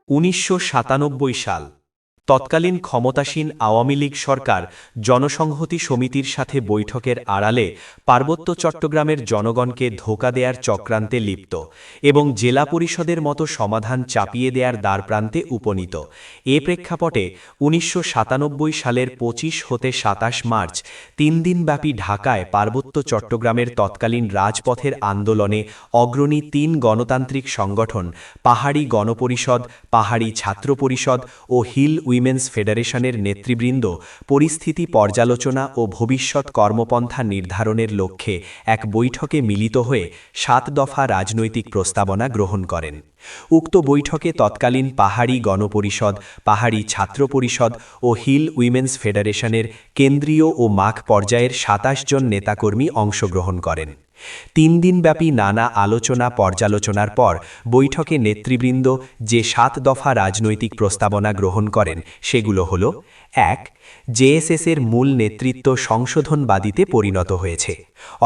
১৯৯৭ সাল তৎকালীন ক্ষমতাসীন আওয়ামী লীগ সরকার জনসংহতি সমিতির সাথে বৈঠকের আড়ালে পার্বত্য চট্টগ্রামের জনগণকে ধোঁকা দেয়ার চক্রান্তে লিপ্ত এবং জেলা পরিষদের মতো সমাধান চাপিয়ে দেয়ার দ্বারপ্রান্তে উপনীত। এ প্রেক্ষাপটে ১৯৯৭ সালের ২৫ হতে ২৭ মার্চ ৩ দিনব্যাপী ঢাকায় পার্বত্য চট্টগ্রামের তৎকালীন রাজপথের আন্দোলনে অগ্রণী ৩ গণতান্ত্রিক সংগঠন পাহাড়ি গণপরিষদ, পাহাড়ি ছাত্র পরিষদ ও হিল উইমেন্স ফেডারেশনের নেতৃবৃন্দ পরিস্থিতি পর্যালোচনা ও ভবিষ্যৎ কর্মপন্থা নির্ধারণের লক্ষ্যে এক বৈঠকে মিলিত হয়ে ৭ দফা রাজনৈতিক প্রস্তাবনা গ্রহণ করেন। উক্ত বৈঠকে তৎকালীন পাহাড়ি গণপরিষদ, পাহাড়ি ছাত্র পরিষদ ও হিল উইমেন্স ফেডারেশনের কেন্দ্রীয় ও মাঠ পর্যায়ের ২৭ জন নেতাকর্মী অংশগ্রহণ করেন। ৩ দিনব্যাপী নানা আলোচনা পর্যালোচনার পর বৈঠকে নেতৃবৃন্দ যে ৭ দফা রাজনৈতিক প্রস্তাবনা গ্রহণ করেন সেগুলো হল: ১. জেএসএসের মূল নেতৃত্ব সংশোধনবাদীতে পরিণত হয়েছে,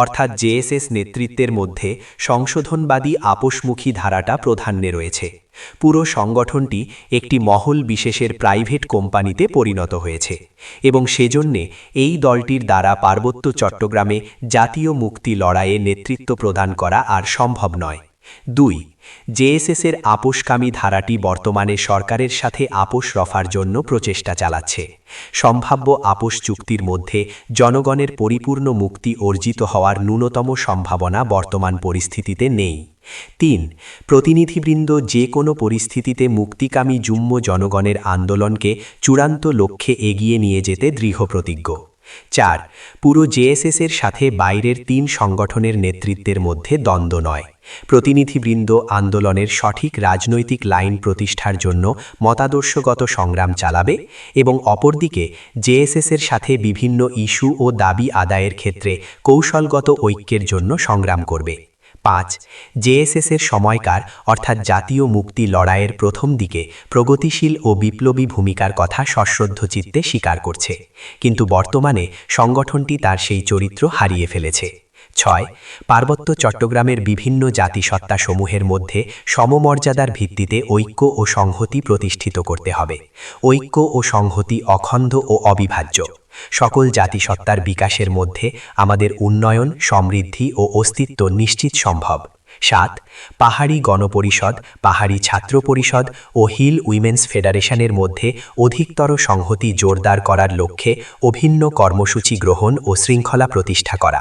অর্থাৎ জেএসএস নেতৃত্বের মধ্যে সংশোধনবাদী আপোষমুখী ধারাটা প্রাধান্যে রয়েছে। পুরো সংগঠনটি একটি মহল বিশেষের প্রাইভেট কোম্পানিতে পরিণত হয়েছে এবং সেজন্যে এই দলটির দ্বারা পার্বত্য চট্টগ্রামে জাতীয় মুক্তি লড়াইয়ে নেতৃত্ব প্রদান করা আর সম্ভব নয়। ২. জেএসএসের আপোষকামী ধারাটি বর্তমানে সরকারের সাথে আপোষ রফার জন্য প্রচেষ্টা চালাচ্ছে। সম্ভাব্য আপোষ চুক্তির মধ্যে জনগণের পরিপূর্ণ মুক্তি অর্জিত হওয়ার ন্যূনতম সম্ভাবনা বর্তমান পরিস্থিতিতে নেই। ৩. প্রতিনিধিবৃন্দ যে কোনো পরিস্থিতিতে মুক্তিকামী যুম্ম জনগণের আন্দোলনকে চূড়ান্ত লক্ষ্যে এগিয়ে নিয়ে যেতে দৃঢ়প্রতিজ্ঞ। ৪. পুরো জেএসএসের সাথে বাইরের ৩ সংগঠনের নেতৃত্বের মধ্যে দ্বন্দ্ব নয়। প্রতিনিধিবৃন্দ আন্দোলনের সঠিক রাজনৈতিক লাইন প্রতিষ্ঠার জন্য মতাদর্শগত সংগ্রাম চালাবে এবং অপরদিকে জেএসএসের সাথে বিভিন্ন ইস্যু ও দাবি আদায়ের ক্ষেত্রে কৌশলগত ঐক্যের জন্য সংগ্রাম করবে। ৫. জেএসএসের সময়কার অর্থাৎ জাতীয় মুক্তি লড়াইয়ের প্রথম দিকে প্রগতিশীল ও বিপ্লবী ভূমিকার কথা সশ্রদ্ধ চিত্তে স্বীকার করছে, কিন্তু বর্তমানে সংগঠনটি তার সেই চরিত্র হারিয়ে ফেলেছে। ৬. পার্বত্য চট্টগ্রামের বিভিন্ন জাতিসত্তাসমূহের মধ্যে সমমর্যাদার ভিত্তিতে ঐক্য ও সংহতি প্রতিষ্ঠিত করতে হবে। ঐক্য ও সংহতি অখণ্ড ও অবিভাজ্য। সকল জাতিসত্তার বিকাশের মধ্যে আমাদের উন্নয়ন, সমৃদ্ধি ও অস্তিত্ব নিশ্চিত সম্ভব। ৭. পাহাড়ি গণপরিষদ, পাহাড়ি ছাত্র পরিষদ ও হিল উইমেন্স ফেডারেশনের মধ্যে অধিকতর সংহতি জোরদার করার লক্ষ্যে অভিন্ন কর্মসূচি গ্রহণ ও শৃঙ্খলা প্রতিষ্ঠা করা।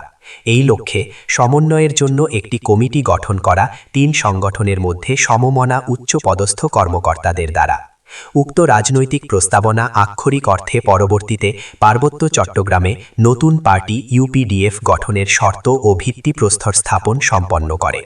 এই লক্ষ্যে সমন্বয়ের জন্য একটি কমিটি গঠন করা ৩ সংগঠনের মধ্যে সমমনা উচ্চপদস্থ কর্মকর্তাদের দ্বারা। উক্ত রাজনৈতিক প্রস্তাবনা আক্ষরিক অর্থে পরবর্তীতে পার্বত্য চট্টগ্রামে নতুন পার্টি ইউপিডিএফ গঠনের শর্ত ও ভিত্তিপ্রস্তর স্থাপন সম্পন্ন করে।